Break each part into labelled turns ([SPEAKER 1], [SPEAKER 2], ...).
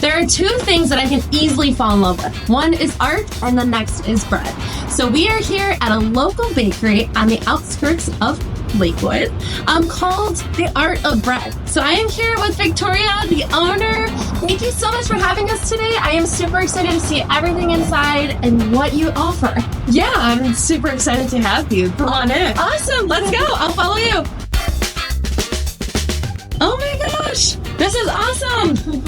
[SPEAKER 1] There are two things that I can easily fall in love with. One is art, and the next is bread. So we are here at a local bakery on the outskirts of Lakewood, called The Art of Bread. So I am here with Victoria, the owner. Thank you so much for having us today. I am super excited to see everything inside and what you offer.
[SPEAKER 2] Yeah, I'm super excited to have you. Come on in.
[SPEAKER 1] Awesome. Let's go. I'll follow you. Oh my gosh. This is awesome.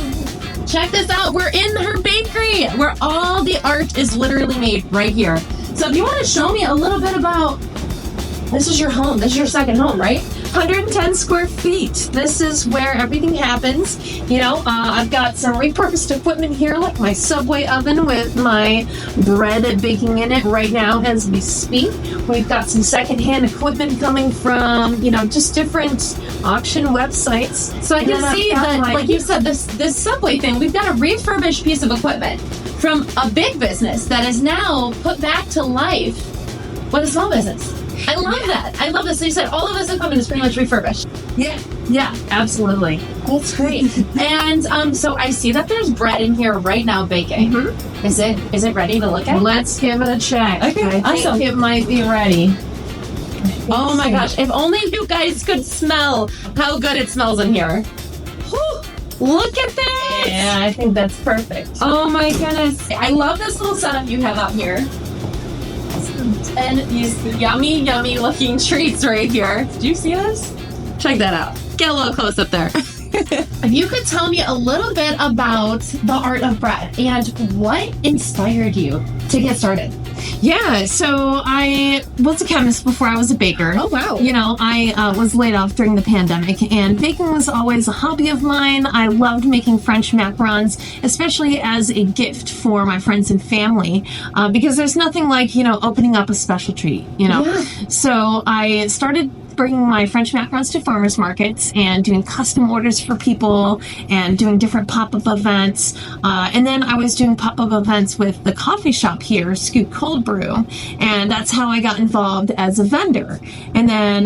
[SPEAKER 1] Check this out. We're in her bakery where all the art is literally made right here. So if you want to show me a little bit about, this is your home. This is your second home, right?
[SPEAKER 2] 110 square feet. This is where everything happens. You know, I've got some repurposed equipment here, like my Subway oven with my bread baking in it right now as we speak. We've got some secondhand equipment coming from, you know, just different auction websites.
[SPEAKER 1] So I can see that, like you said, this Subway thing, we've got a refurbished piece of equipment from a big business that is now put back to life with a small business. I love that. I love this. So you said all of this equipment is pretty much refurbished.
[SPEAKER 2] Yeah, absolutely.
[SPEAKER 1] That's great. And so I see that there's bread in here right now baking.
[SPEAKER 2] Mm-hmm.
[SPEAKER 1] Is it ready to look at?
[SPEAKER 2] Let's give it a check.
[SPEAKER 1] Okay,
[SPEAKER 2] I think it might be ready.
[SPEAKER 1] Oh my gosh, if only you guys could smell how good it smells in here. Whew, look at this!
[SPEAKER 2] Yeah, I think that's perfect.
[SPEAKER 1] Oh my goodness. I love this little setup you have out here. And these yummy, yummy looking treats right here. Did you see this? Check that out. Get a little close up there. If you could tell me a little bit about the art of bread and what inspired you to get started.
[SPEAKER 2] Yeah, so I was a chemist before I was a baker.
[SPEAKER 1] Oh, wow.
[SPEAKER 2] You know, I was laid off during the pandemic, and baking was always a hobby of mine. I loved making French macarons, especially as a gift for my friends and family, because there's nothing like, you know, opening up a special treat, you know.
[SPEAKER 1] Yeah.
[SPEAKER 2] So I started bringing my French macarons to farmers markets and doing custom orders for people and doing different pop-up events. And then I was doing pop-up events with the coffee shop here, Scoop Cold Brew, and that's how I got involved as a vendor. And then,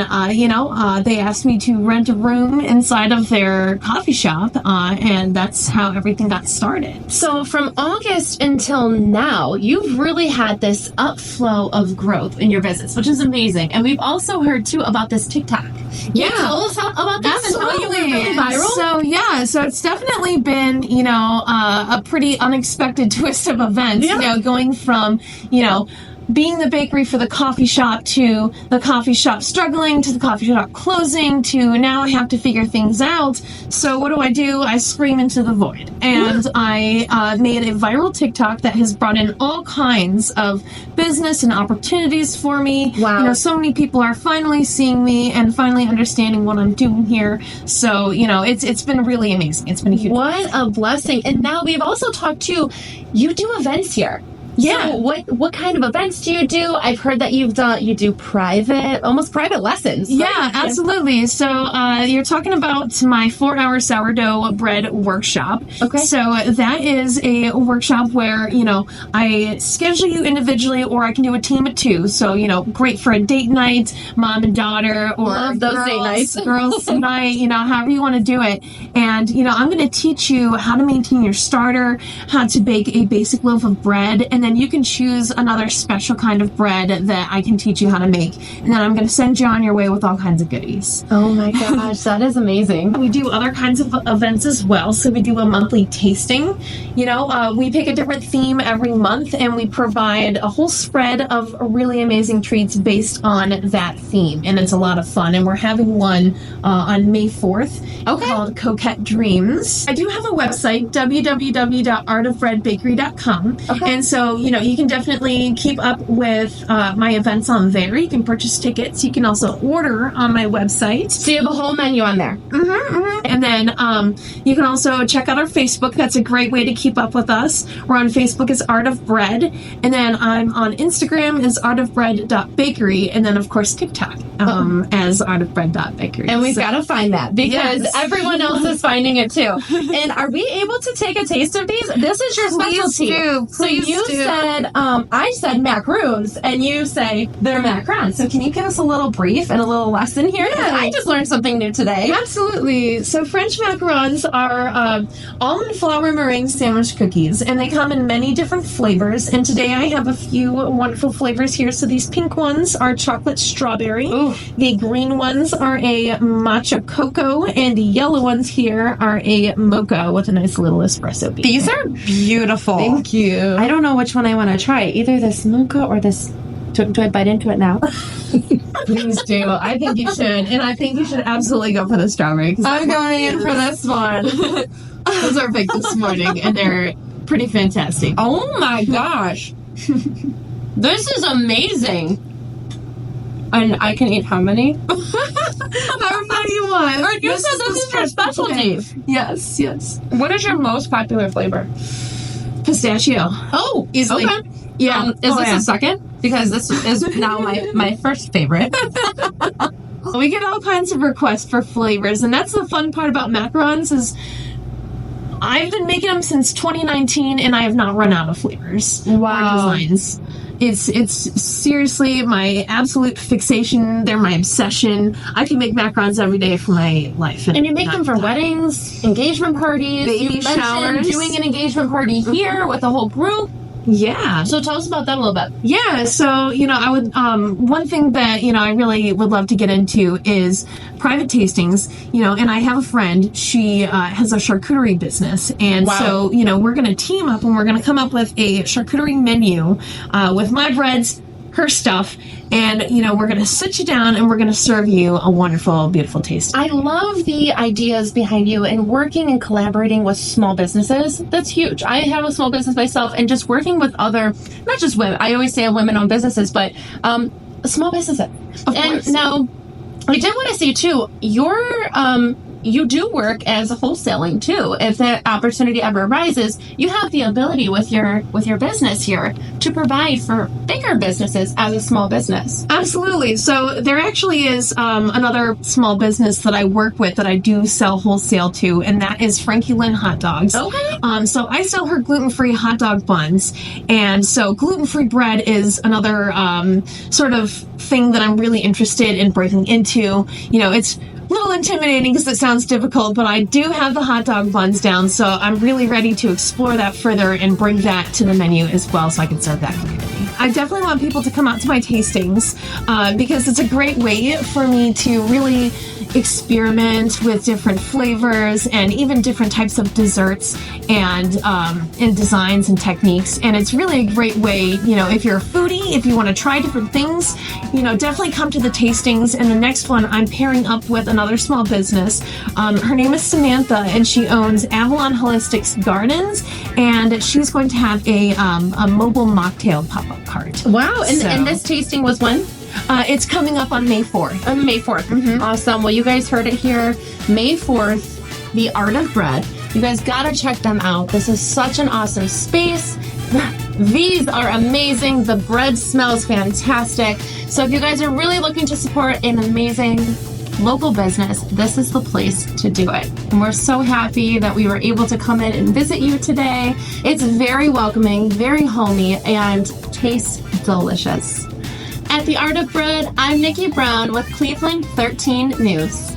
[SPEAKER 2] they asked me to rent a room inside of their coffee shop, and that's how everything got started.
[SPEAKER 1] So from August until now, you've really had this upflow of growth in your business, which is amazing. And we've also heard too about this TikTok. Can you tell us about that and how you went really viral?
[SPEAKER 2] So it's definitely been, you know, a pretty unexpected twist of events, you know, going from, you know, being the bakery for the coffee shop to the coffee shop struggling to the coffee shop closing to now I have to figure things out. So what do? I scream into the void. And I made a viral TikTok that has brought in all kinds of business and opportunities for me.
[SPEAKER 1] Wow.
[SPEAKER 2] You know, so many people are finally seeing me and finally understanding what I'm doing here. So, you know, it's been really amazing. It's been a huge
[SPEAKER 1] What a blessing. And now we've also talked to, you do events here.
[SPEAKER 2] Yeah.
[SPEAKER 1] So what kind of events do you do? I've heard that you do almost private lessons. Right?
[SPEAKER 2] Yeah, absolutely. So you're talking about my 4-hour sourdough bread workshop.
[SPEAKER 1] Okay.
[SPEAKER 2] So that is a workshop where, you know, I schedule you individually or I can do a team of 2. So, you know, great for a date night, mom and daughter, or
[SPEAKER 1] love those date nights.
[SPEAKER 2] Girls night, you know, however you want to do it. And, you know, I'm going to teach you how to maintain your starter, how to bake a basic loaf of bread, and then you can choose another special kind of bread that I can teach you how to make. And then I'm going to send you on your way with all kinds of goodies.
[SPEAKER 1] Oh my gosh, that is amazing.
[SPEAKER 2] We do other kinds of events as well. So we do a monthly tasting. You know, we pick a different theme every month and we provide a whole spread of really amazing treats based on that theme. And it's a lot of fun. And we're having one on May 4th called Coquette Dreams. I do have a website, www.artofbreadbakery.com.
[SPEAKER 1] Okay.
[SPEAKER 2] And so, you know, you can definitely keep up with my events on there. You can purchase tickets. You can also order on my website.
[SPEAKER 1] So you have a whole menu on there.
[SPEAKER 2] And then you can also check out our Facebook. That's a great way to keep up with us. We're on Facebook as Art of Bread. And then I'm on Instagram as artofbread.bakery. And then, of course, TikTok as artofbread.bakery.
[SPEAKER 1] And we've got to find that because everyone else is finding it too. And are we able to take a taste of these? This is your specialty.
[SPEAKER 2] Please do.
[SPEAKER 1] So you I said macaroons, and you say they're macarons. So can you give us a little brief and a little lesson here?
[SPEAKER 2] Yeah.
[SPEAKER 1] I just learned something new today.
[SPEAKER 2] Absolutely. So French macarons are almond flour meringue sandwich cookies, and they come in many different flavors. And today I have a few wonderful flavors here. So these pink ones are chocolate strawberry.
[SPEAKER 1] Ooh.
[SPEAKER 2] The green ones are a matcha cocoa, and the yellow ones here are a mocha with a nice little espresso bean.
[SPEAKER 1] These are beautiful.
[SPEAKER 2] Thank you.
[SPEAKER 1] I don't know which one I want to try. Either this mocha or this. Do I bite into it now?
[SPEAKER 2] Please do. I think you should. And I think you should absolutely go for the strawberry.
[SPEAKER 1] I'm going in for this one.
[SPEAKER 2] Those are big this morning, and they're pretty fantastic.
[SPEAKER 1] Oh my gosh. This is amazing. And I can eat how many?
[SPEAKER 2] However many you want.
[SPEAKER 1] Or you said this is your specialty.
[SPEAKER 2] Yes, yes.
[SPEAKER 1] What is your most popular flavor?
[SPEAKER 2] Pistachio.
[SPEAKER 1] Oh,
[SPEAKER 2] Easily.
[SPEAKER 1] Okay.
[SPEAKER 2] Yeah.
[SPEAKER 1] Is this a second? Because this is now my first favorite.
[SPEAKER 2] We get all kinds of requests for flavors, and that's the fun part about macarons is I've been making them since 2019, and I have not run out of flavors or designs. It's seriously my absolute fixation. They're my obsession. I can make macarons every day for my life.
[SPEAKER 1] And you make them for weddings, engagement parties,
[SPEAKER 2] baby showers.
[SPEAKER 1] Doing an engagement party here with a whole group.
[SPEAKER 2] Yeah.
[SPEAKER 1] So tell us about that a little bit.
[SPEAKER 2] Yeah. So, I would, one thing that, I really would love to get into is private tastings, and I have a friend, she has a charcuterie business. And so, we're going to team up and we're going to come up with a charcuterie menu with my breads, her stuff, and we're going to sit you down and we're going to serve you a wonderful, beautiful taste.
[SPEAKER 1] I love the ideas behind you and working and collaborating with small businesses. That's huge. I have a small business myself, and just working with other, not just women, I always say women-owned businesses, but small businesses.
[SPEAKER 2] Of course.
[SPEAKER 1] Now, I did want to say too, you do work as a wholesaling too. If that opportunity ever arises, you have the ability with your business here to provide for bigger businesses as a small business.
[SPEAKER 2] Absolutely. So there actually is another small business that I work with that I do sell wholesale to, and that is Frankie Lynn Hot Dogs.
[SPEAKER 1] Okay.
[SPEAKER 2] So I sell her gluten-free hot dog buns, and so gluten-free bread is another sort of thing that I'm really interested in breaking into. It's a little intimidating because it sounds difficult, but I do have the hot dog buns down, so I'm really ready to explore that further and bring that to the menu as well so I can serve that community. I definitely want people to come out to my tastings because it's a great way for me to really experiment with different flavors and even different types of desserts and designs and techniques. And it's really a great way, if you're a foodie, if you want to try different things, definitely come to the tastings. And the next one, I'm pairing up with another small business. Her name is Samantha, and she owns Avalon Holistics Gardens, and she's going to have a mobile mocktail pop-up cart.
[SPEAKER 1] Wow. And this tasting was when?
[SPEAKER 2] It's coming up on May 4th.
[SPEAKER 1] On May 4th. Mm-hmm. Awesome. Well, you guys heard it here. May 4th, The Art of Bread. You guys gotta check them out. This is such an awesome space. These are amazing. The bread smells fantastic. So if you guys are really looking to support an amazing local business, this is the place to do it. And we're so happy that we were able to come in and visit you today. It's very welcoming, very homey, and tastes delicious. At The Art of Bread, I'm Nikki Brown with Cleveland 13 News.